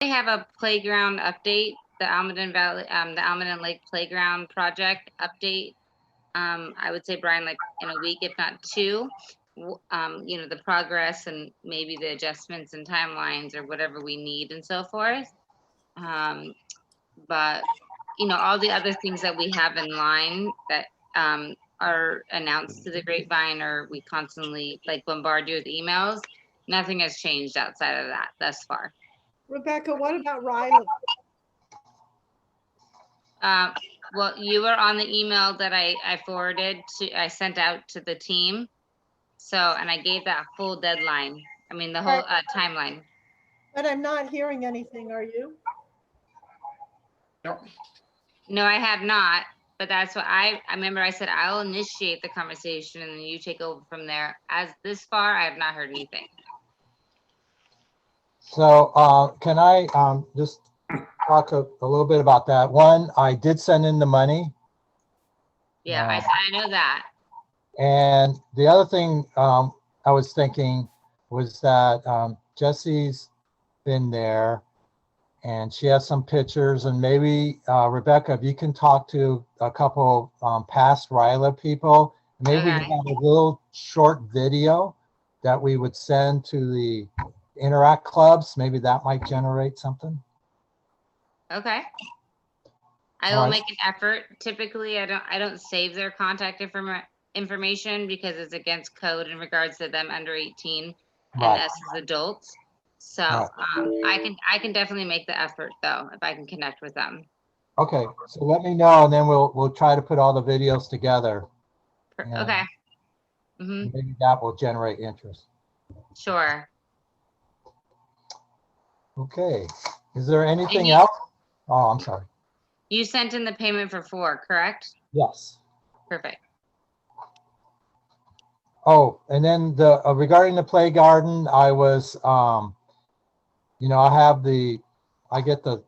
have a playground update, the Almaden Valley, the Almaden Lake Playground Project update. I would say, Brian, like in a week, if not two. The progress and maybe the adjustments and timelines or whatever we need and so forth. But all the other things that we have in line that are announced to the grapevine, or we constantly like bombard you with emails. Nothing has changed outside of that thus far. Rebecca, what about Riley? Well, you were on the email that I sent out to the team. So, and I gave that full deadline. I mean, the whole timeline. But I'm not hearing anything. Are you? No. No, I have not. But that's what I remember. I said I'll initiate the conversation and then you take over from there. As this far, I have not heard anything. So can I just talk a little bit about that? One, I did send in the money. Yeah, I know that. And the other thing I was thinking was that Jesse's been there and she has some pictures, and maybe Rebecca, if you can talk to a couple past RILA people, maybe we can have a little short video that we would send to the Interact clubs. Maybe that might generate something. Okay. I will make an effort. Typically, I don't save their contact information because it's against code in regards to them under 18 and us as adults. So I can definitely make the effort though if I can connect with them. Okay, so let me know, and then we'll try to put all the videos together. Okay. Maybe that will generate interest. Sure. Okay. Is there anything else? Oh, I'm sorry. You sent in the payment for 4, correct? Yes. Perfect. Oh, and then the regarding the play garden, I was, I get the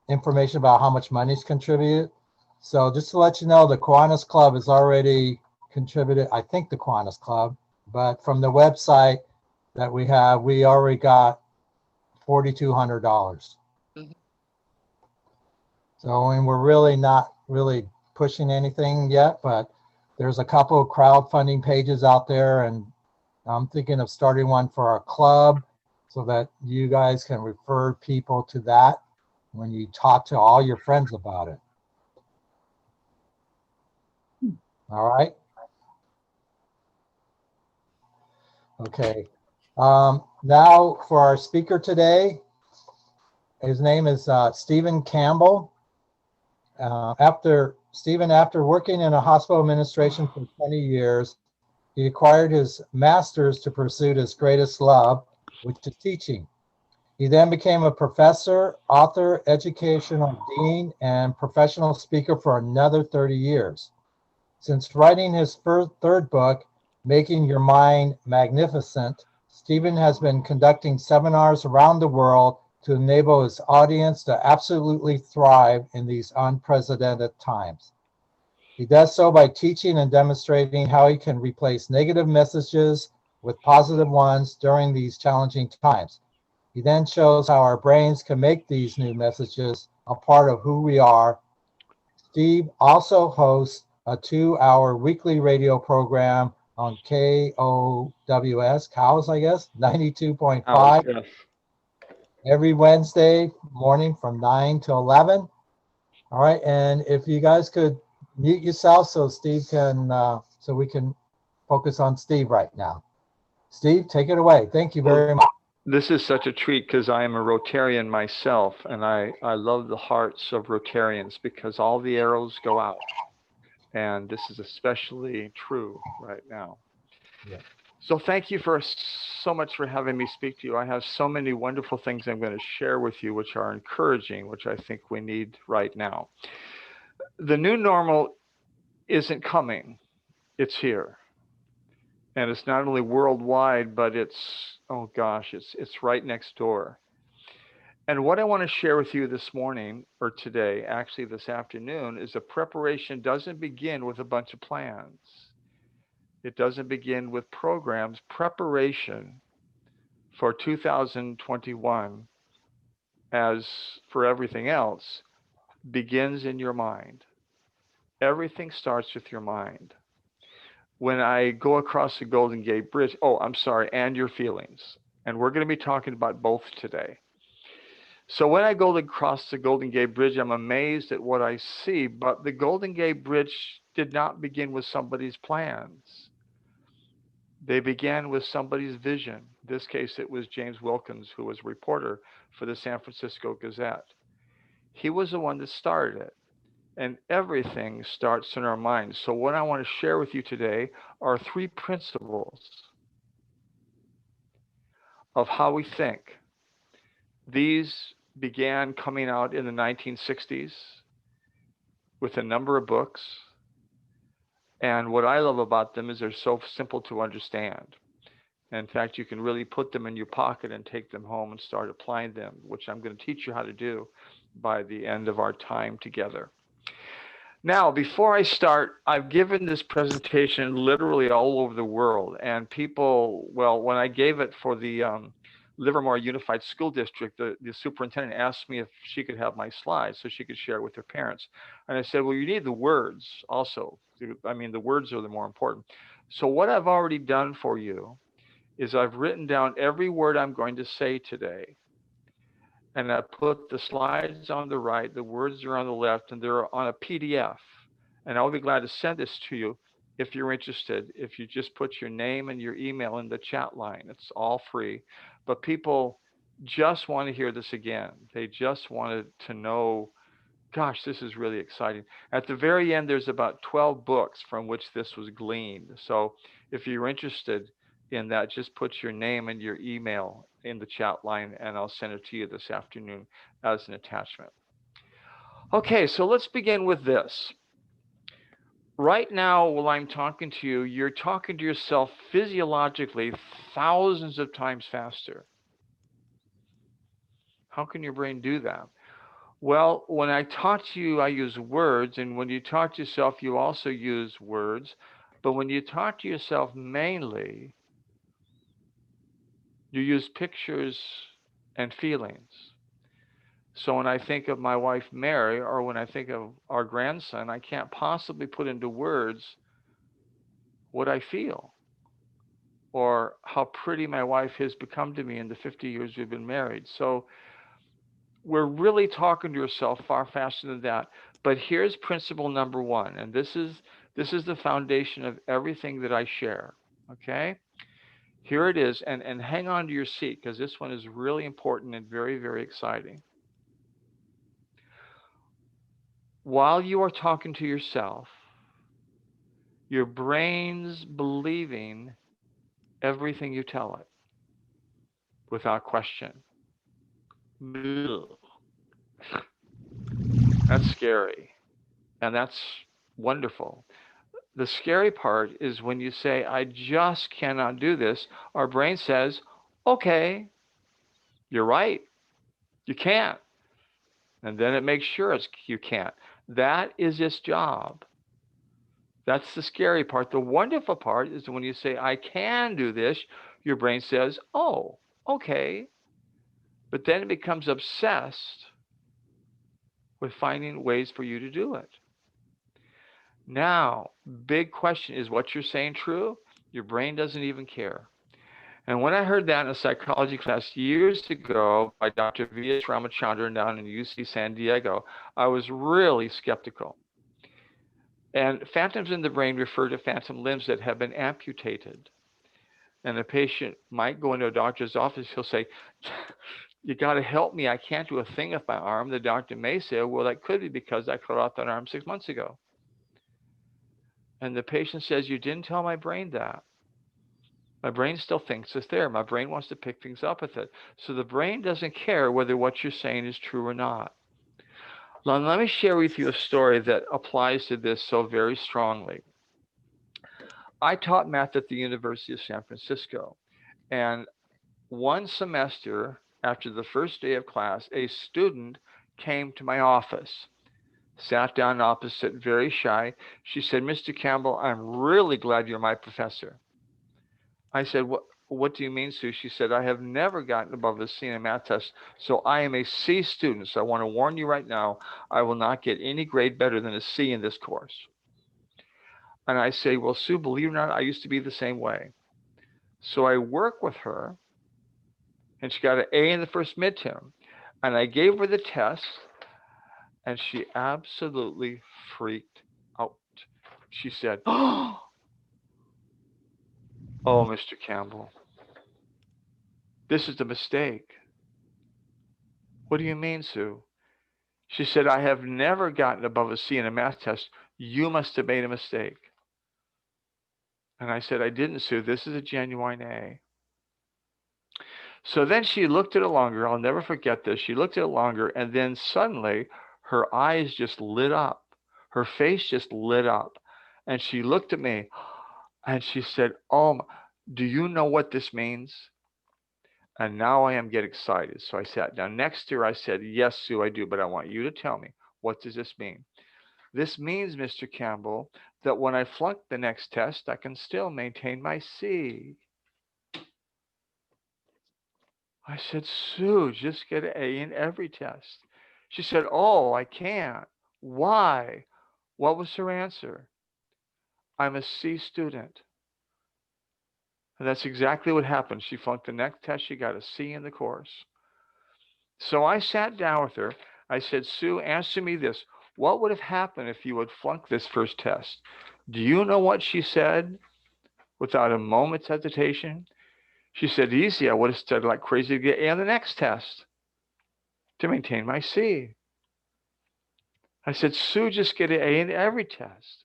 information about how much money's contributed. So just to let you know, the Kiwanis Club has already contributed, I think the Kiwanis Club, but from the website that we have, we already got $4,200. So, and we're really not really pushing anything yet, but there's a couple of crowdfunding pages out there, and I'm thinking of starting one for our club so that you guys can refer people to that when you talk to all your friends about it. All right. Okay. Now for our speaker today, his name is Stephen Campbell. After working in a hospital administration for 20 years, he acquired his master's to pursue his greatest love, which is teaching. He then became a professor, author, educational dean, and professional speaker for another 30 years. Since writing his third book, Making Your Mind Magnificent, Stephen has been conducting seminars around the world to enable his audience to absolutely thrive in these unprecedented times. He does so by teaching and demonstrating how he can replace negative messages with positive ones during these challenging times. He then shows how our brains can make these new messages a part of who we are. Steve also hosts a 2-hour weekly radio program on KOWS, KOWS, I guess, 92.5. Yes. Every Wednesday morning from 9 to 11. All right, and if you guys could mute yourself so Steve can, so we can focus on Steve right now. Steve, take it away. Thank you very much. This is such a treat because I am a Rotarian myself, and I love the hearts of Rotarians because all the arrows go out. And this is especially true right now. Yeah. So thank you so much for having me speak to you. I have so many wonderful things I'm going to share with you, which are encouraging, which I think we need right now. The new normal isn't coming. It's here. And it's not only worldwide, but it's, oh gosh, it's right next door. And what I want to share with you this morning, or today, actually this afternoon, is that preparation doesn't begin with a bunch of plans. It doesn't begin with programs. Preparation for 2021 as for everything else, begins in your mind. Everything starts with your mind. When I go across the Golden Gate Bridge, oh, I'm sorry, and your feelings. And we're going to be talking about both today. So when I go across the Golden Gate Bridge, I'm amazed at what I see, but the Golden Gate Bridge did not begin with somebody's plans. They began with somebody's vision. In this case, it was James Wilkins, who was a reporter for the San Francisco Gazette. He was the one that started it. And everything starts in our minds. So what I want to share with you today are 3 principles of how we think. These began coming out in the 1960s with a number of books. And what I love about them is they're so simple to understand. In fact, you can really put them in your pocket and take them home and start applying them, which I'm going to teach you how to do by the end of our time together. Now, before I start, I've given this presentation literally all over the world, and people, well, when I gave it for the Livermore Unified School District, the superintendent asked me if she could have my slides so she could share it with her parents. And I said, well, you need the words also. I mean, the words are the more important. So what I've already done for you is I've written down every word I'm going to say today. And I put the slides on the right, the words are on the left, and they're on a PDF. And I'll be glad to send this to you if you're interested. If you just put your name and your email in the chat line, it's all free. But people just want to hear this again. They just wanted to know, gosh, this is really exciting. At the very end, there's about 12 books from which this was gleaned. So if you're interested in that, just put your name and your email in the chat line, and I'll send it to you this afternoon as an attachment. Okay, so let's begin with this. Right now, while I'm talking to you, you're talking to yourself physiologically thousands of times faster. How can your brain do that? Well, when I talk to you, I use words, and when you talk to yourself, you also use words. But when you talk to yourself mainly, you use pictures and feelings. So when I think of my wife, Mary, or when I think of our grandson, I can't possibly put into words what I feel or how pretty my wife has become to me in the 50 years we've been married. So we're really talking to yourself far faster than that. But here's principle number 1, and this is the foundation of everything that I share, okay? Here it is, and hang on to your seat, because this one is really important and very, very exciting. While you are talking to yourself, your brain's believing everything you tell it without question. That's scary, and that's wonderful. The scary part is when you say, I just cannot do this, our brain says, okay, you're right, you can't. And then it makes sure you can't. That is its job. That's the scary part. The wonderful part is when you say, I can do this, your brain says, oh, okay. But then it becomes obsessed with finding ways for you to do it. Now, big question, is what you're saying true? Your brain doesn't even care. And when I heard that in a psychology class years ago by Dr. V.S. Ramachandran down in UC San Diego, I was really skeptical. And phantoms in the brain refer to phantom limbs that have been amputated. And the patient might go into a doctor's office, he'll say, you got to help me, I can't do a thing with my arm. The doctor may say, well, that could be because I cut off that arm 6 months ago. And the patient says, you didn't tell my brain that. My brain still thinks it's there. My brain wants to pick things up with it. So the brain doesn't care whether what you're saying is true or not. Now, let me share with you a story that applies to this so very strongly. I taught math at the University of San Francisco. And one semester after the first day of class, a student came to my office, sat down opposite, very shy. She said, Mr. Campbell, I'm really glad you're my professor. I said, what do you mean, Sue? She said, I have never gotten above a C in a math test, so I am a C student. So I want to warn you right now, I will not get any grade better than a C in this course. And I say, well, Sue, believe it or not, I used to be the same way. So I work with her, and she got an A in the first midterm. And I gave her the test, and she absolutely freaked out. She said, oh, Mr. Campbell, this is a mistake. What do you mean, Sue? She said, I have never gotten above a C in a math test. You must have made a mistake. And I said, I didn't, Sue. This is a genuine A. So then she looked at it longer. I'll never forget this. She looked at it longer, and then suddenly her eyes just lit up. Her face just lit up. And she looked at me, and she said, oh, do you know what this means? And now I am getting excited. So I sat down next to her. I said, yes, Sue, I do, but I want you to tell me, what does this mean? This means, Mr. Campbell, that when I flunk the next test, I can still maintain my C. I said, Sue, just get an A in every test. She said, oh, I can't. Why? What was her answer? I'm a C student. And that's exactly what happened. She flunked the next test. She got a C in the course. So I sat down with her. I said, Sue, answer me this. What would have happened if you had flunked this first test? Do you know what she said without a moment's hesitation? She said, easy. I would have studied like crazy to get A on the next test to maintain my C. I said, Sue, just get an A in every test.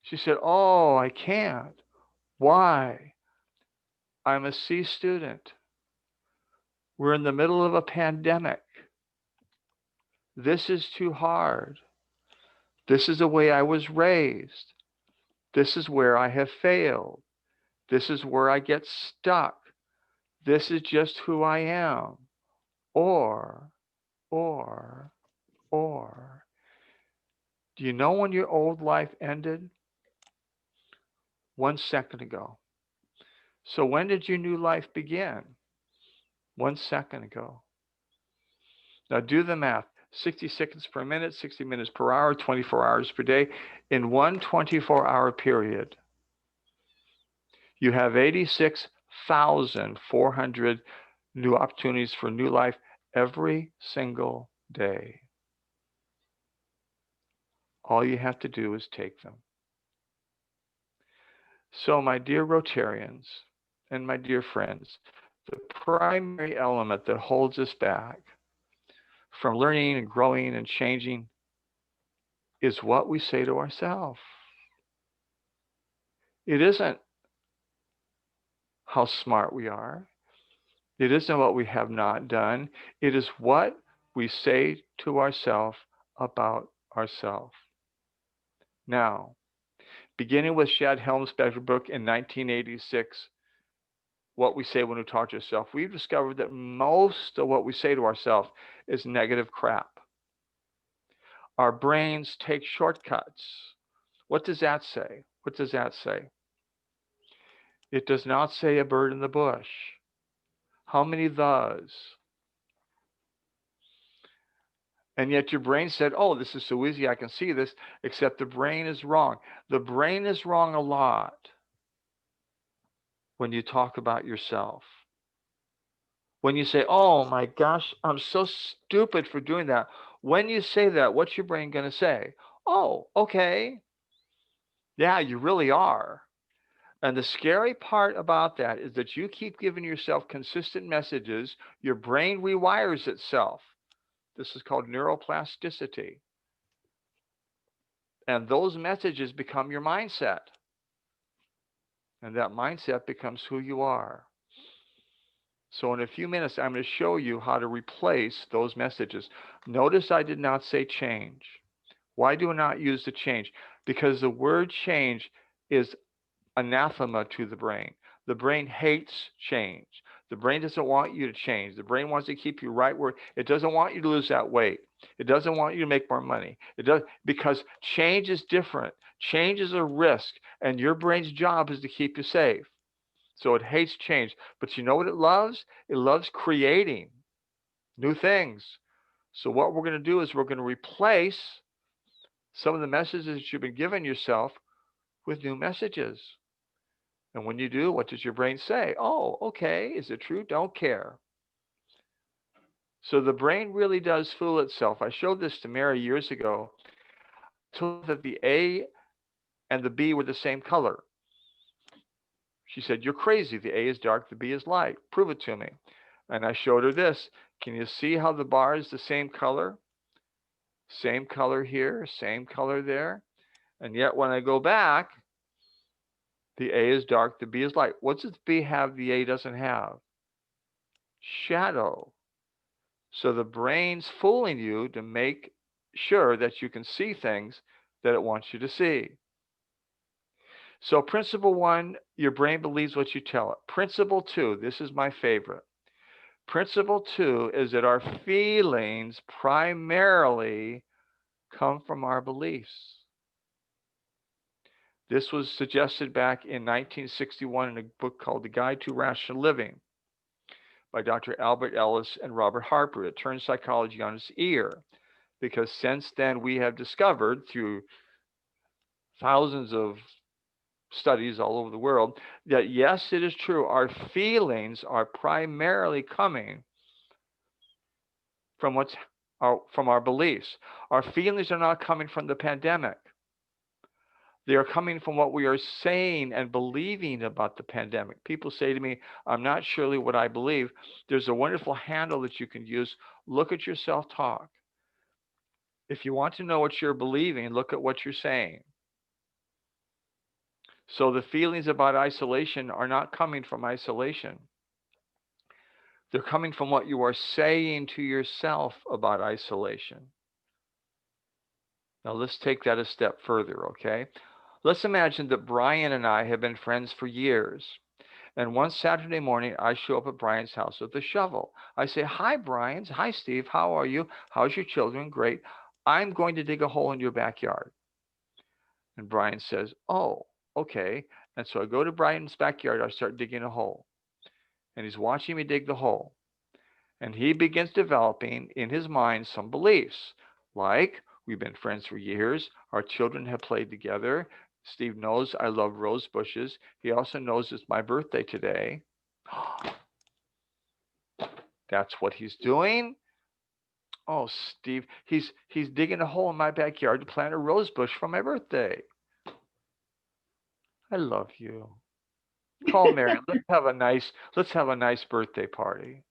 She said, oh, I can't. Why? I'm a C student. We're in the middle of a pandemic. This is too hard. This is the way I was raised. This is where I have failed. This is where I get stuck. This is just who I am. Or. Do you know when your old life ended? 1 second ago. So when did your new life begin? 1 second ago. Now do the math. 60 seconds per minute, 60 minutes per hour, 24 hours per day. In one 24-hour period, you have 86,400 new opportunities for new life every single day. All you have to do is take them. So my dear Rotarians and my dear friends, the primary element that holds us back from learning and growing and changing is what we say to ourselves. It isn't how smart we are. It isn't what we have not done. It is what we say to ourselves about ourselves. Now, beginning with Shad Helmsberger's book in 1986, What We Say When We Talk to Ourselves, we've discovered that most of what we say to ourselves is negative crap. Our brains take shortcuts. What does that say? What does that say? It does not say a bird in the bush. How many thes? And yet your brain said, oh, this is so easy, I can see this, except the brain is wrong. The brain is wrong a lot when you talk about yourself. When you say, oh my gosh, I'm so stupid for doing that. When you say that, what's your brain going to say? Oh, okay. Yeah, you really are. And the scary part about that is that you keep giving yourself consistent messages. Your brain rewires itself. This is called neuroplasticity. And those messages become your mindset. And that mindset becomes who you are. So in a few minutes, I'm going to show you how to replace those messages. Notice I did not say change. Why do I not use the change? Because the word change is anathema to the brain. The brain hates change. The brain doesn't want you to change. The brain wants to keep you right where it doesn't want you to lose that weight. It doesn't want you to make more money. It does, because change is different. Change is a risk, and your brain's job is to keep you safe. So it hates change. But you know what it loves? It loves creating new things. So what we're going to do is we're going to replace some of the messages that you've been giving yourself with new messages. And when you do, what does your brain say? Oh, okay. Is it true? Don't care. So the brain really does fool itself. I showed this to Mary years ago. I told her that the A and the B were the same color. She said, you're crazy. The A is dark, the B is light. Prove it to me. And I showed her this. Can you see how the bar is the same color? Same color here, same color there. And yet when I go back, the A is dark, the B is light. What does the B have the A doesn't have? Shadow. So the brain's fooling you to make sure that you can see things that it wants you to see. So principle 1, your brain believes what you tell it. Principle 2, this is my favorite. Principle 2 is that our feelings primarily come from our beliefs. This was suggested back in 1961 in a book called The Guide to Rational Living by Dr. Albert Ellis and Robert Harper. It turned psychology on its ear because since then we have discovered through thousands of studies all over the world that yes, it is true, our feelings are primarily coming from from our beliefs. Our feelings are not coming from the pandemic. They are coming from what we are saying and believing about the pandemic. People say to me, I'm not surely what I believe. There's a wonderful handle that you can use. Look at your self-talk. If you want to know what you're believing, look at what you're saying. So the feelings about isolation are not coming from isolation. They're coming from what you are saying to yourself about isolation. Now let's take that a step further, okay? Let's imagine that Brian and I have been friends for years. And one Saturday morning, I show up at Brian's house with a shovel. I say, hi, Brian. Hi, Steve. How are you? How's your children? Great. I'm going to dig a hole in your backyard. And Brian says, oh, okay. And so I go to Brian's backyard. I start digging a hole. And he's watching me dig the hole. And he begins developing in his mind some beliefs, like we've been friends for years. Our children have played together. Steve knows I love rose bushes. He also knows it's my birthday today. That's what he's doing. Oh, Steve, he's digging a hole in my backyard to plant a rose bush for my birthday. I love you. Call Mary. Let's have a nice birthday party.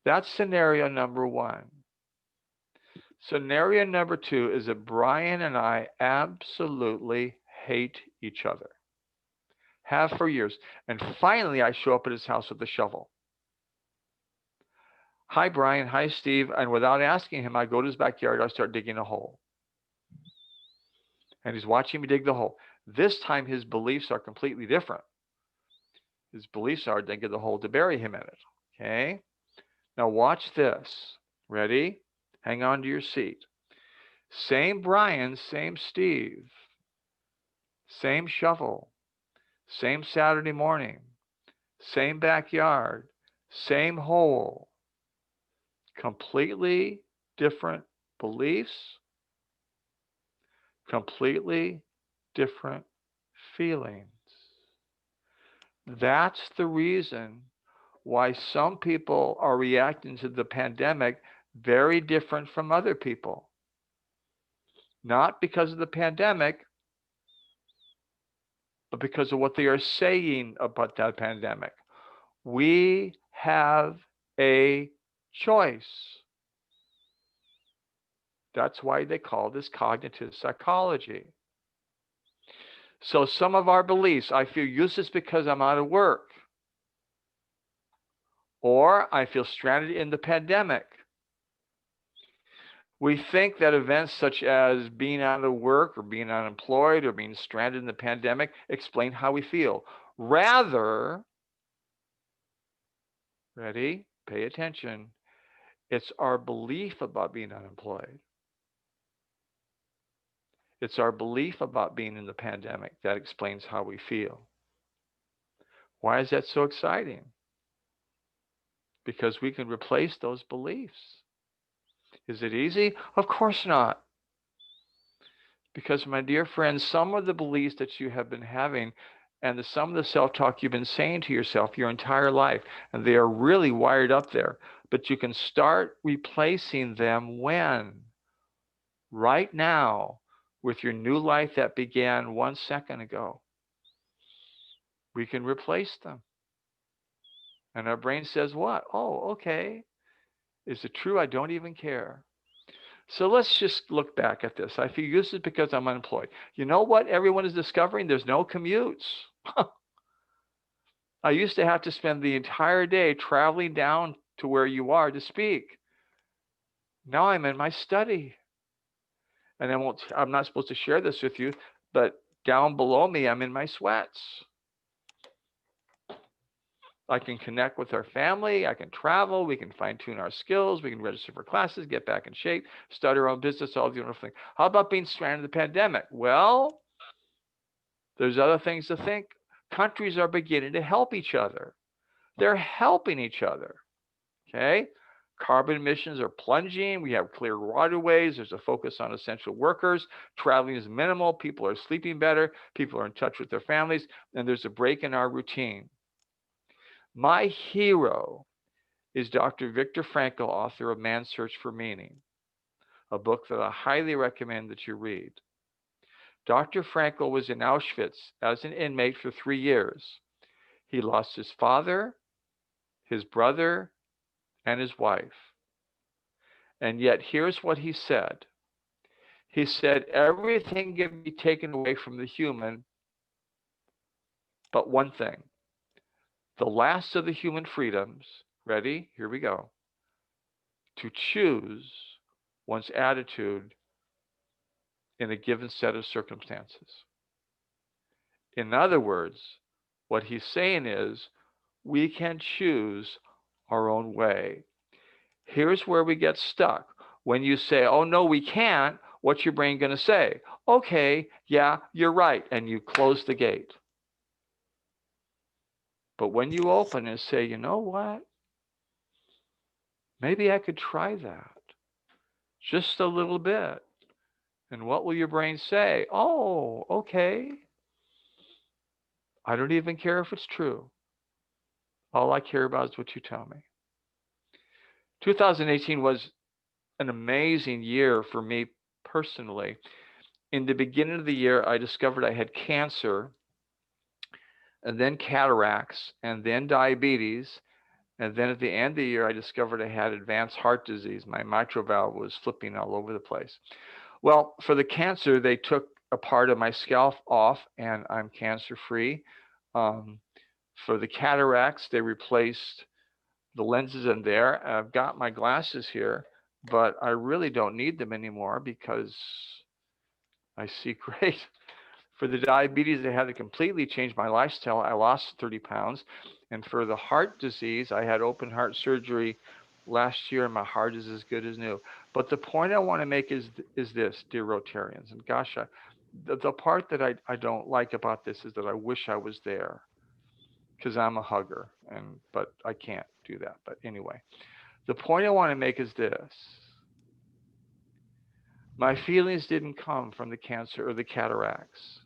That's scenario number 1. Scenario number 2 is that Brian and I absolutely hate each other. Have for years. And finally, I show up at his house with a shovel. Hi, Brian. Hi, Steve. And without asking him, I go to his backyard. I start digging a hole. And he's watching me dig the hole. This time, his beliefs are completely different. His beliefs are dig the hole to bury him in it. Okay? Now watch this. Ready? Hang on to your seat. Same Brian, same Steve. Same shovel. Same Saturday morning. Same backyard. Same hole. Completely different beliefs. Completely different feelings. That's the reason why some people are reacting to the pandemic very different from other people. Not because of the pandemic, but because of what they are saying about that pandemic. We have a choice. That's why they call this cognitive psychology. So some of our beliefs, I feel useless because I'm out of work. Or I feel stranded in the pandemic. We think that events such as being out of work or being unemployed or being stranded in the pandemic explain how we feel. Rather, ready? Pay attention. It's our belief about being unemployed. It's our belief about being in the pandemic that explains how we feel. Why is that so exciting? Because we can replace those beliefs. Is it easy? Of course not. Because, my dear friends, some of the beliefs that you have been having and some of the self-talk you've been saying to yourself your entire life, and they are really wired up there, but you can start replacing them when? Right now, with your new life that began 1 second ago. We can replace them. And our brain says, what? Oh, okay. Is it true? I don't even care. So let's just look back at this. I feel this is because I'm unemployed. You know what everyone is discovering? There's no commutes. I used to have to spend the entire day traveling down to where you are to speak. Now I'm in my study. And I'm not supposed to share this with you, but down below me, I'm in my sweats. I can connect with our family. I can travel. We can fine tune our skills. We can register for classes, get back in shape, start our own business, all the wonderful things. How about being stranded in the pandemic? Well, there's other things to think. Countries are beginning to help each other. They're helping each other. Okay? Carbon emissions are plunging. We have clear waterways. There's a focus on essential workers. Traveling is minimal. People are sleeping better. People are in touch with their families. And there's a break in our routine. My hero is Dr. Viktor Frankl, author of Man's Search for Meaning, a book that I highly recommend that you read. Dr. Frankl was in Auschwitz as an inmate for 3 years. He lost his father, his brother, and his wife. And yet, here's what he said. He said, everything can be taken away from the human, but one thing. The last of the human freedoms, ready? Here we go. To choose one's attitude in a given set of circumstances. In other words, what he's saying is we can choose our own way. Here's where we get stuck. When you say, oh, no, we can't, what's your brain going to say? Okay, yeah, you're right. And you close the gate. But when you open and say, you know what? Maybe I could try that. Just a little bit. And what will your brain say? Oh, okay. I don't even care if it's true. All I care about is what you tell me. 2018 was an amazing year for me personally. In the beginning of the year, I discovered I had cancer, and then cataracts, and then diabetes. And then at the end of the year, I discovered I had advanced heart disease. My mitral valve was flipping all over the place. Well, for the cancer, they took a part of my scalp off, and I'm cancer-free. For the cataracts, they replaced the lenses in there. I've got my glasses here, but I really don't need them anymore because I see great. For the diabetes, they had to completely change my lifestyle. I lost 30 pounds. And for the heart disease, I had open heart surgery last year, and my heart is as good as new. But the point I want to make is this, dear Rotarians. And gosh, the part that I don't like about this is that I wish I was there, because I'm a hugger, but I can't do that. But anyway, the point I want to make is this. My feelings didn't come from the cancer or the cataracts.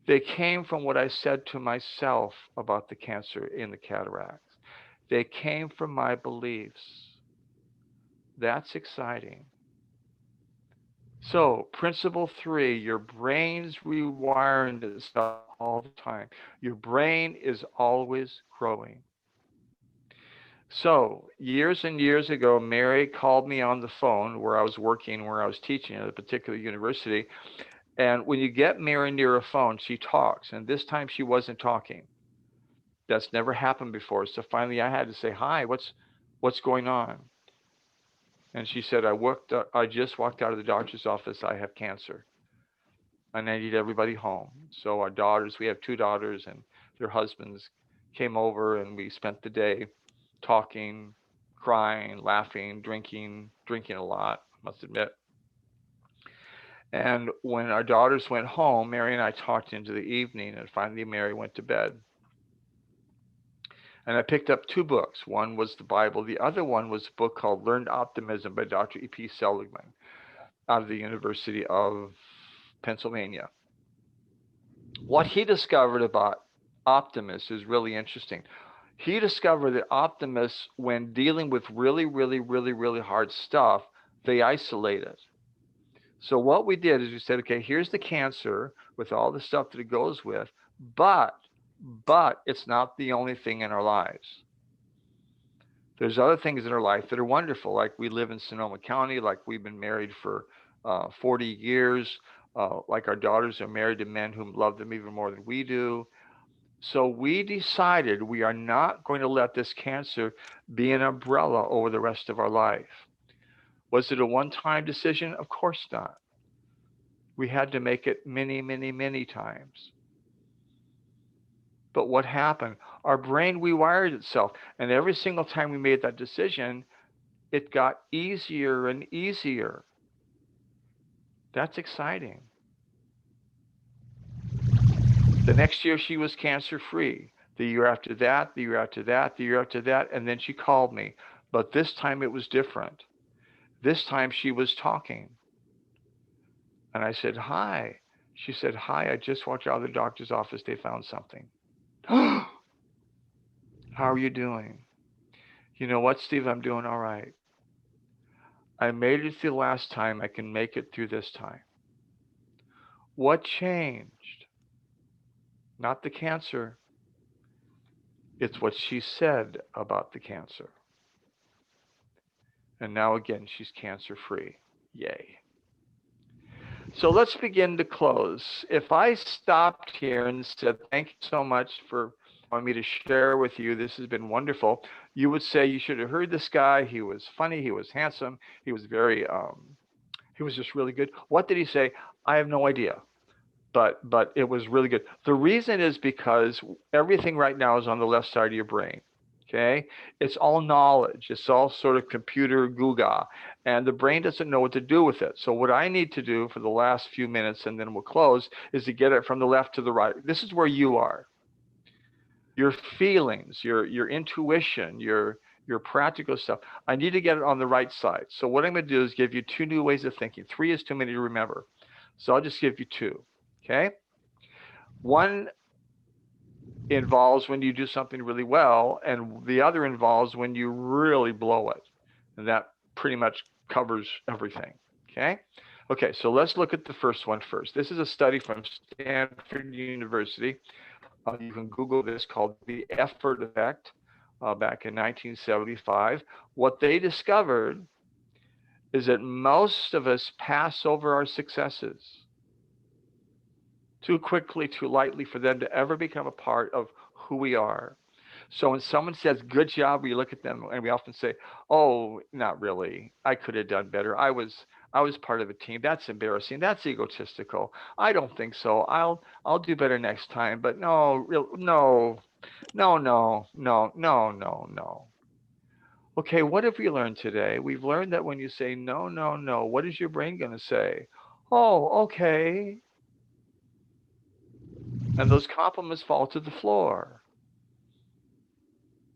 They came from what I said to myself about the cancer and the cataracts. They came from my beliefs. That's exciting. So, principle 3, your brain's rewiring itself all the time. Your brain is always growing. So, years and years ago, Mary called me on the phone where I was working, where I was teaching at a particular university. And when you get Mary near a phone, she talks. And this time she wasn't talking. That's never happened before. So finally I had to say, hi, what's going on? And she said, I just walked out of the doctor's office. I have cancer. And I need everybody home. So our daughters, we have 2 daughters, and their husbands came over, and we spent the day talking, crying, laughing, drinking a lot, I must admit. And when our daughters went home, Mary and I talked into the evening, and finally Mary went to bed. And I picked up 2 books. One was the Bible. The other one was a book called Learned Optimism by Dr. E.P. Seligman out of the University of Pennsylvania. What he discovered about optimists is really interesting. He discovered that optimists, when dealing with really hard stuff, they isolate it. So what we did is we said, okay, here's the cancer with all the stuff that it goes with, but it's not the only thing in our lives. There's other things in our life that are wonderful, like we live in Sonoma County, like we've been married for 40 years, like our daughters are married to men who love them even more than we do. So we decided we are not going to let this cancer be an umbrella over the rest of our life. Was it a one-time decision? Of course not. We had to make it many times. But what happened? Our brain rewired itself, and every single time we made that decision, it got easier and easier. That's exciting. The next year she was cancer-free. The year after that, the year after that, the year after that, and then she called me. But this time it was different. This time she was talking. And I said, hi. She said, hi, I just walked out of the doctor's office. They found something. How are you doing? You know what, Steve? I'm doing all right. I made it through the last time. I can make it through this time. What changed? Not the cancer. It's what she said about the cancer. And now again, she's cancer-free. Yay. So let's begin to close. If I stopped here and said, thank you so much for allowing me to share with you, this has been wonderful, you would say you should have heard this guy. He was funny. He was handsome. He was very, he was just really good. What did he say? I have no idea. But it was really good. The reason is because everything right now is on the left side of your brain. Okay, it's all knowledge. It's all sort of computer gaga, and the brain doesn't know what to do with it. So what I need to do for the last few minutes, and then we'll close, is to get it from the left to the right. This is where you are. Your feelings, your intuition, your practical stuff. I need to get it on the right side. So what I'm going to do is give you 2 new ways of thinking. 3 is too many to remember, so I'll just give you 2. Okay. One involves when you do something really well, and the other involves when you really blow it. And that pretty much covers everything. Okay. Okay, so let's look at the first one first. This is a study from Stanford University. You can Google this, called the effort effect, back in 1975. What they discovered is that most of us pass over our successes too quickly, too lightly for them to ever become a part of who we are. So when someone says, good job, we look at them and we often say, oh, not really. I could have done better. I was part of a team. That's embarrassing. That's egotistical. I don't think so. I'll do better next time. But no. Okay, what have we learned today? We've learned that when you say no, what is your brain going to say? Oh, okay. And those compliments fall to the floor,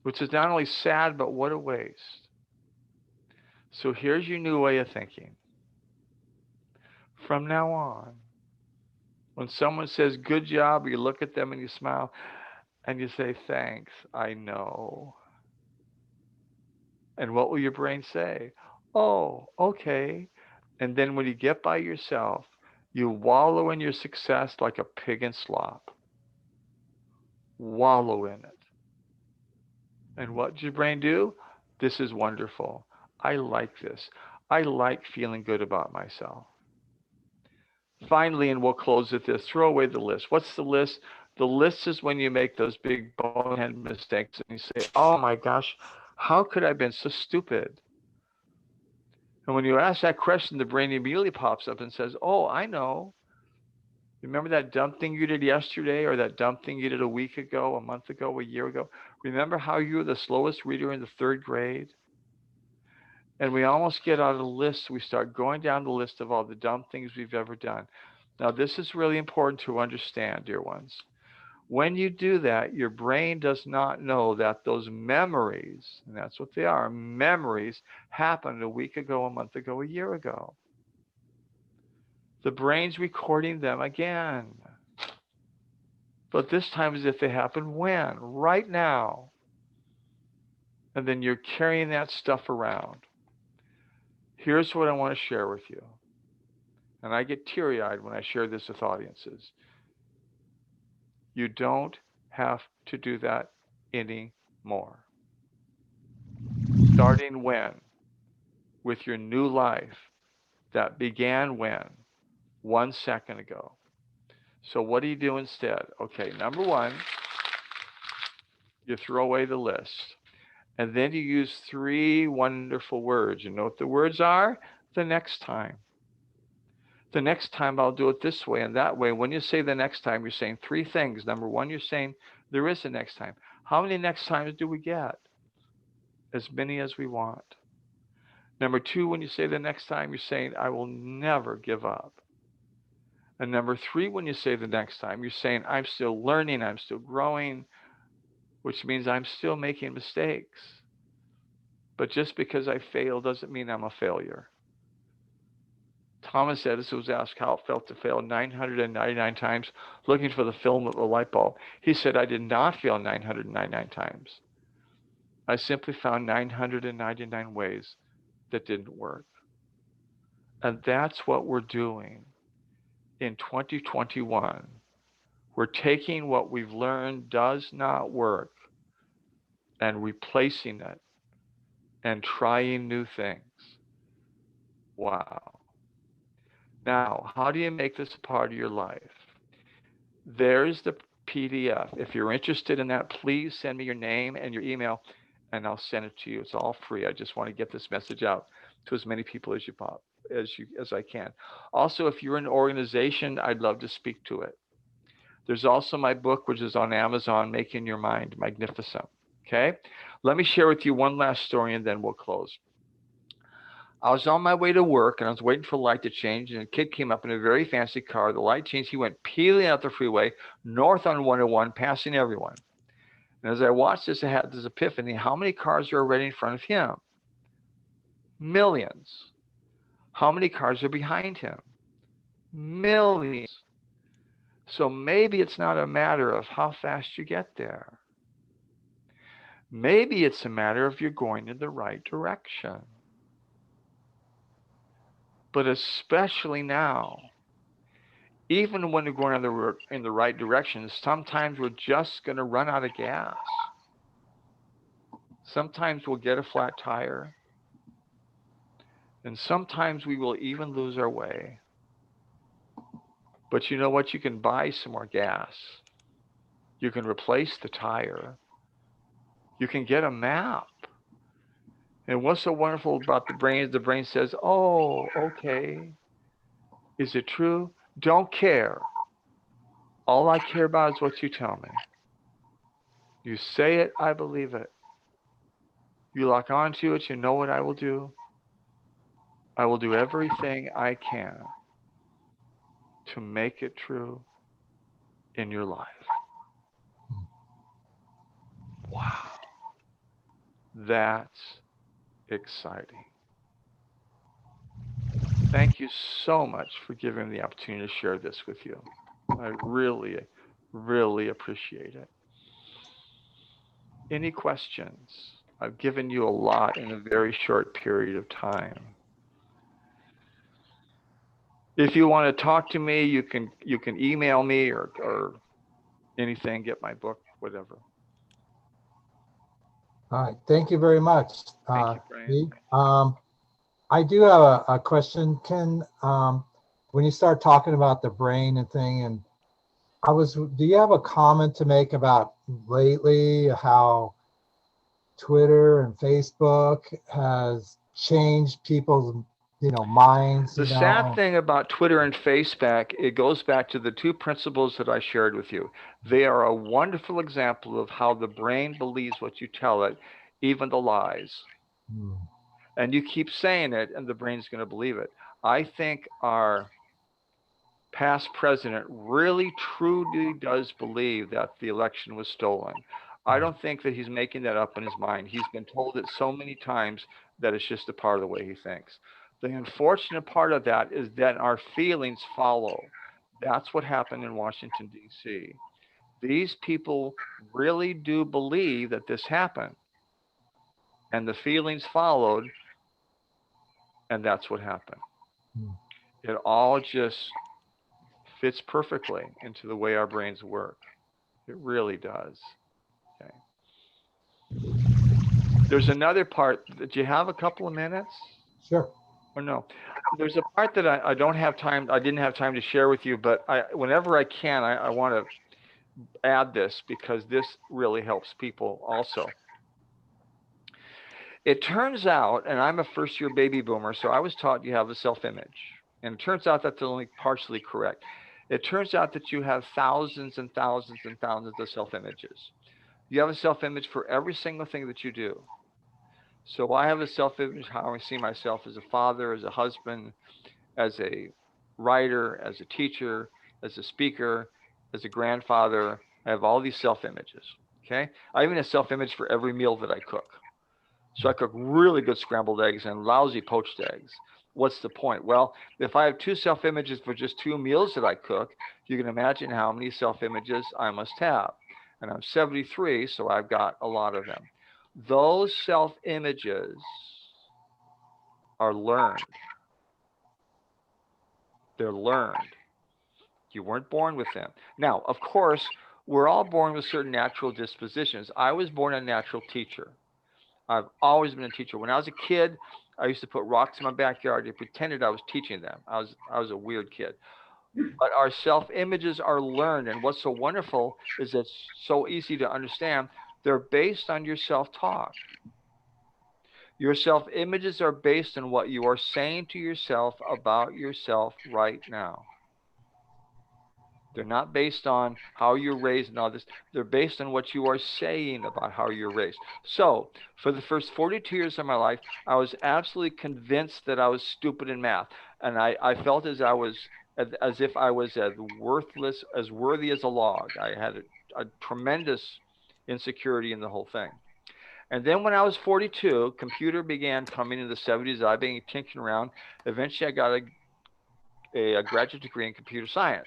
which is not only sad, but what a waste. So here's your new way of thinking. From now on, when someone says, good job, you look at them and you smile and you say, thanks, I know. And what will your brain say? Oh, okay. And then when you get by yourself, you wallow in your success like a pig in slop. Wallow in it. And what does your brain do? This is wonderful. I like this. I like feeling good about myself. Finally, and we'll close with this, throw away the list. What's the list? The list is when you make those big bonehead mistakes and you say, oh my gosh, how could I have been so stupid? And when you ask that question, the brain immediately pops up and says, oh, I know. Remember that dumb thing you did yesterday, or that dumb thing you did a week ago, a month ago, a year ago? Remember how you were the slowest reader in the 3rd grade? And we almost get out of the list. We start going down the list of all the dumb things we've ever done. Now, this is really important to understand, dear ones. When you do that, your brain does not know that those memories, and that's what they are, memories happened a week ago, a month ago, a year ago. The brain's recording them again. But this time as if they happened when? Right now. And then you're carrying that stuff around. Here's what I want to share with you. And I get teary-eyed when I share this with audiences. You don't have to do that anymore. Starting when? With your new life that began when? 1 second ago. So what do you do instead? Okay, number one, you throw away the list. And then you use 3 wonderful words. You know what the words are? The next time. The next time I'll do it this way and that way. When you say the next time, you're saying 3 things. Number one, you're saying there is a next time. How many next times do we get? As many as we want. Number 2, when you say the next time, you're saying, I will never give up. And number 3, when you say the next time, you're saying, I'm still learning, I'm still growing, which means I'm still making mistakes. But just because I fail doesn't mean I'm a failure. Thomas Edison was asked how it felt to fail 999 times looking for the film of a light bulb. He said, I did not fail 999 times. I simply found 999 ways that didn't work. And that's what we're doing in 2021. We're taking what we've learned does not work and replacing it and trying new things. Wow. Now, how do you make this a part of your life? There's the PDF. If you're interested in that, please send me your name and your email, and I'll send it to you. It's all free. I just want to get this message out to as many people as I can. Also, if you're an organization, I'd love to speak to it. There's also my book, which is on Amazon, Making Your Mind Magnificent. Okay? Let me share with you one last story, and then we'll close. I was on my way to work, and I was waiting for the light to change, and a kid came up in a very fancy car. The light changed. He went peeling out the freeway, north on 101, passing everyone. And as I watched this, I had this epiphany. How many cars are already in front of him? Millions. How many cars are behind him? Millions. So maybe it's not a matter of how fast you get there. Maybe it's a matter of you're going in the right direction. But especially now, even when we're going in the right direction, sometimes we're just going to run out of gas. Sometimes we'll get a flat tire. And sometimes we will even lose our way. But you know what? You can buy some more gas. You can replace the tire. You can get a map. And what's so wonderful about the brain is the brain says, oh, okay. Is it true? Don't care. All I care about is what you tell me. You say it, I believe it. You lock onto it, you know what I will do. I will do everything I can to make it true in your life. Wow. That's exciting. Thank you so much for giving me the opportunity to share this with you. I really, really appreciate it. Any questions? I've given you a lot in a very short period of time. If you want to talk to me, you can email me or anything, get my book, whatever. All right, thank you very much. Thank you, Brian. Steve. I do have a question, Ken. When you start talking about the brain and thing, and do you have a comment to make about lately how Twitter and Facebook has changed people's, minds? The sad thing about Twitter and Facebook, it goes back to the 2 principles that I shared with you. They are a wonderful example of how the brain believes what you tell it, even the lies. And you keep saying it, and the brain's going to believe it. I think our past president really truly does believe that the election was stolen. I don't think that he's making that up in his mind. He's been told it so many times that it's just a part of the way he thinks. The unfortunate part of that is that our feelings follow. That's what happened in Washington, D.C. These people really do believe that this happened, and the feelings followed, and that's what happened. It all just fits perfectly into the way our brains work. It really does. Okay. There's another part. Do you have a couple of minutes? Sure. Or no? There's a part that I don't have time. I didn't have time to share with you, but whenever I can, I want to add this because this really helps people also. It turns out, and I'm a first-year baby boomer, so I was taught you have a self-image. And it turns out that's only partially correct. It turns out that you have thousands and thousands and thousands of self-images. You have a self-image for every single thing that you do. So I have a self-image, how I see myself as a father, as a husband, as a writer, as a teacher, as a speaker, as a grandfather. I have all these self-images, okay? I even have self-image for every meal that I cook. So I cook really good scrambled eggs and lousy poached eggs. What's the point? Well, if I have two self-images for just 2 meals that I cook, you can imagine how many self-images I must have. And I'm 73, so I've got a lot of them. Those self-images are learned. They're learned. You weren't born with them. Now, of course, we're all born with certain natural dispositions. I was born a natural teacher. I've always been a teacher. When I was a kid, I used to put rocks in my backyard and pretended I was teaching them. I was a weird kid. But our self-images are learned. And what's so wonderful is it's so easy to understand. They're based on your self-talk. Your self-images are based on what you are saying to yourself about yourself right now. They're not based on how you're raised and all this. They're based on what you are saying about how you're raised. So for the first 42 years of my life, I was absolutely convinced that I was stupid in math. And I felt as if I was as worthless, as worthy as a log. I had a tremendous insecurity in the whole thing. And then when I was 42, computer began coming in the 70s. I began tinkering around. Eventually, I got a graduate degree in computer science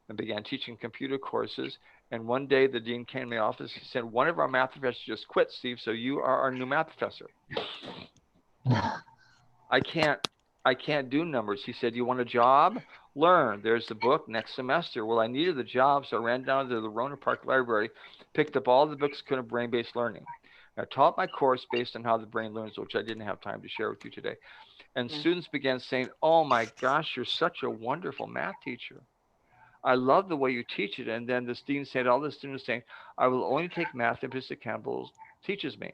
and began teaching computer courses. And one day, the dean came to my office. He said, "One of our math professors just quit, Steve, so you are our new math professor." I can't do numbers. He said, "You want a job? Learn. There's the book next semester." Well, I needed the job, so I ran down to the Rotary Park Library, picked up all the books on brain-based learning. I taught my course based on how the brain learns, which I didn't have time to share with you today. And students began saying, "Oh my gosh, you're such a wonderful math teacher. I love the way you teach it." And then the dean said, all the students saying, "I will only take math if Mr. Campbell teaches me."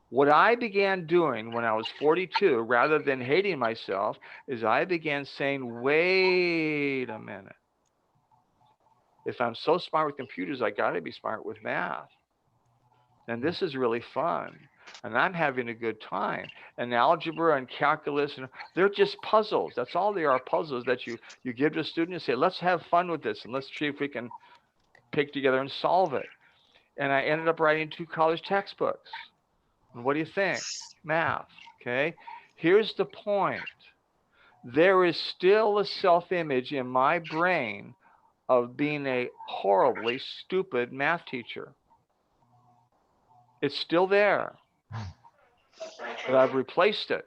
What I began doing when I was 42, rather than hating myself, is I began saying, wait a minute. If I'm so smart with computers, I got to be smart with math. And this is really fun. And I'm having a good time. And algebra and calculus, they're just puzzles. That's all they are, puzzles that you give to a student and say, let's have fun with this and let's see if we can pick together and solve it. And I ended up writing 2 college textbooks. And what do you think? Math, okay? Here's the point. There is still a self-image in my brain of being a horribly stupid math teacher. It's still there. But I've replaced it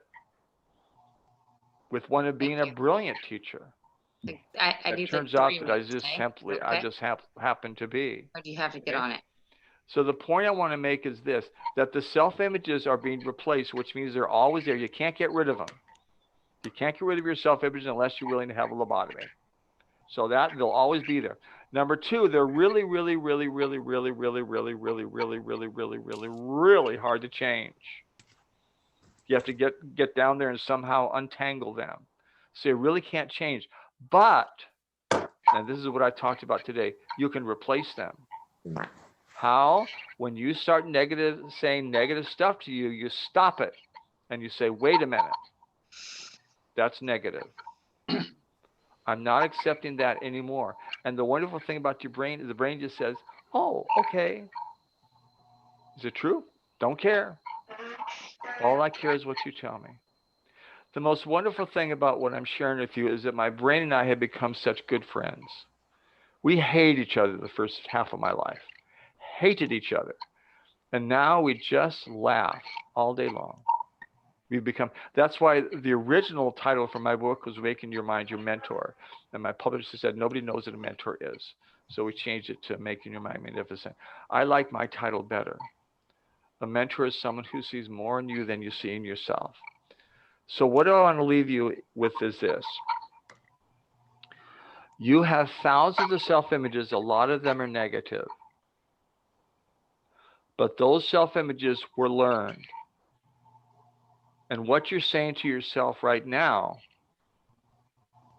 with one of being a brilliant teacher. It turns out that I just happen to be. Or do you have to get on it? So the point I want to make is this, that the self-images are being replaced, which means they're always there. You can't get rid of them. You can't get rid of your self-images unless you're willing to have a lobotomy. So that they'll always be there. Number 2, they're really, really, really, really, really, really, really, really, really, really, really, really, really hard to change. You have to get down there and somehow untangle them. So you really can't change. But, and this is what I talked about today, you can replace them. How? When you start saying negative stuff to you, you stop it and you say, wait a minute, that's negative. I'm not accepting that anymore. And the wonderful thing about your brain is the brain just says, oh, okay. Is it true? Don't care. All I care is what you tell me. The most wonderful thing about what I'm sharing with you is that my brain and I have become such good friends. We hate each other the first half of my life. Hated each other. And now we just laugh all day long. We've become, that's why the original title for my book was Making Your Mind Your Mentor. And my publisher said, nobody knows what a mentor is. So we changed it to Making Your Mind Magnificent. I like my title better. A mentor is someone who sees more in you than you see in yourself. So what I want to leave you with is this. You have thousands of self-images. A lot of them are negative. But those self-images were learned. And what you're saying to yourself right now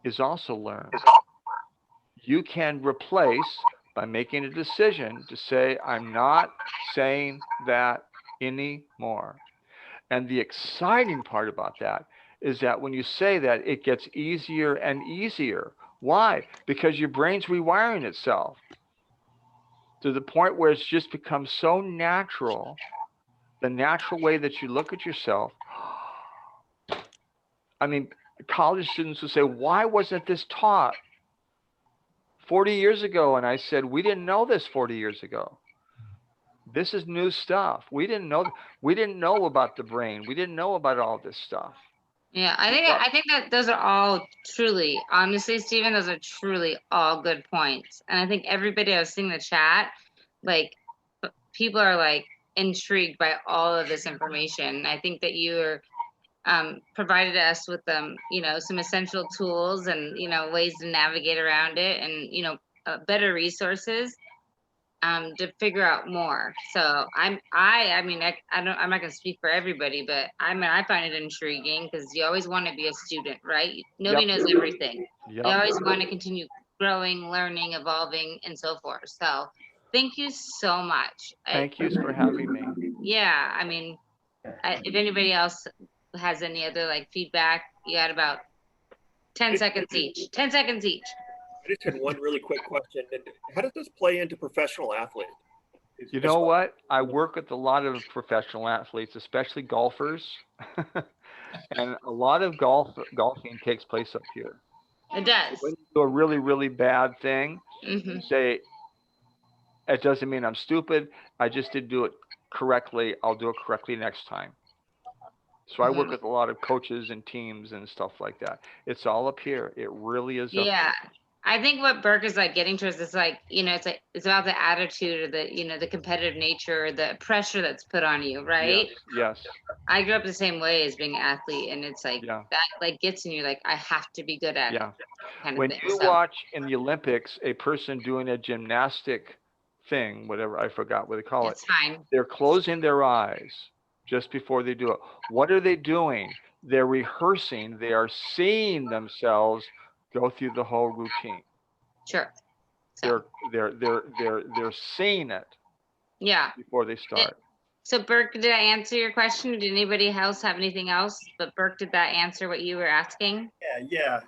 is also learned. You can replace by making a decision to say, I'm not saying that anymore. And the exciting part about that is that when you say that, it gets easier and easier. Why? Because your brain's rewiring itself to the point where it's just become so natural, the natural way that you look at yourself. I mean, college students would say, why wasn't this taught 40 years ago? And I said, we didn't know this 40 years ago. This is new stuff. We didn't know about the brain. We didn't know about all this stuff. Yeah, I think that those are all truly, honestly, Stephen, those are truly all good points. And I think everybody I was seeing the chat, like, people are like intrigued by all of this information. I think that you're provided us with some essential tools and ways to navigate around it, and better resources to figure out more. So I'm not going to speak for everybody, but I find it intriguing because you always want to be a student, right? Nobody knows everything. Yep. You always want to continue growing, learning, evolving, and so forth. So thank you so much. Thank you for having me. Yeah, if anybody else has any other feedback, you got about 10 seconds each. 10 seconds each. I just had one really quick question. And how does this play into professional athletes? You know what? I work with a lot of professional athletes, especially golfers. And a lot of golfing takes place up here. It does. When you do a really, really bad thing, say, it doesn't mean I'm stupid. I just didn't do it correctly. I'll do it correctly next time. So I work with a lot of coaches and teams and stuff like that. It's all up here. It really is up here. I think what Burke is getting towards is it's about the attitude or the competitive nature, the pressure that's put on you, right? Yes. I grew up the same way as being an athlete, and it's that gets in you, I have to be good at it. Kind of when thing. you watch in the Olympics a person doing a gymnastic thing, whatever, I forgot what they call it. It's fine. They're closing their eyes just before they do it. What are they doing? They're rehearsing. They are seeing themselves go through the whole routine. Sure. So. They're seeing it. Yeah. Before they start. So Burke, did I answer your question? Did anybody else have anything else? But Burke, did that answer what you were asking? Yeah.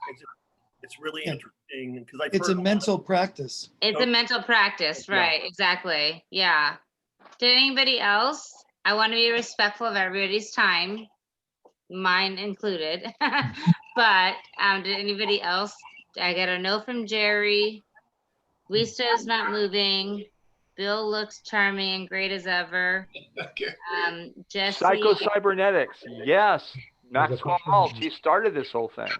It's really interesting because it's a mental practice. It's a mental practice, right? Exactly. Yeah. Did anybody else? I want to be respectful of everybody's time, mine included. But did anybody else? I got a note from Jerry. Lisa is not moving. Bill looks charming and great as ever. Jesse. Psycho-cybernetics. Yes. Maxwell Maltz. He started this whole thing.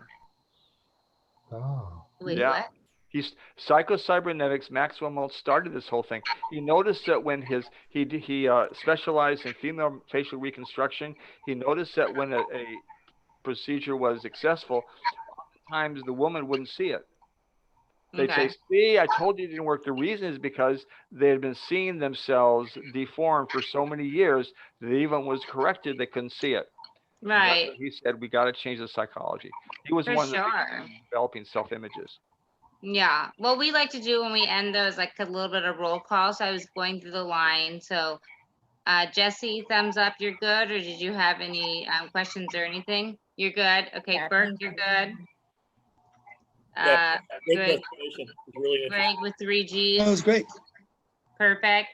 Oh. Wait, what? He's Psycho-Cybernetics. Maxwell Maltz started this whole thing. He noticed that when he specialized in female facial reconstruction, he noticed that when a procedure was successful, oftentimes the woman wouldn't see it. They'd say, see, I told you it didn't work. The reason is because they had been seeing themselves deformed for so many years that even was corrected, they couldn't see it. Right. He said, we got to change the psychology. He was one of the developing self-images. Yeah. What we like to do when we end those, a little bit of roll call. So I was going through the line. So Jesse, thumbs up, you're good? Or did you have any questions or anything? You're good? Okay, Burke, you're good? Yeah. Great Greg, presentation. It was really interesting. Greg with 3 That Gs. was great. Perfect.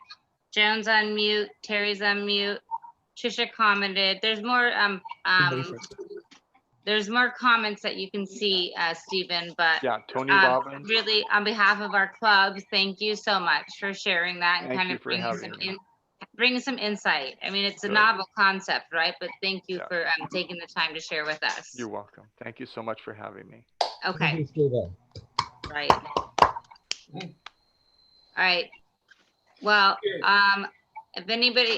Jones on mute. Terry's on mute. Trisha commented. There's more comments that you can see, Stephen, but Yeah, Tony Robbins. really on behalf of our clubs, thank you so much for sharing that and Thank kind you of for having me. bringing some insight. I mean, it's a Good. novel concept, right? But thank you Yeah. for taking the time to share with us. You're welcome. Thank you so much for having me. Thank Okay, you, Stephen. right. All right. Well, if anybody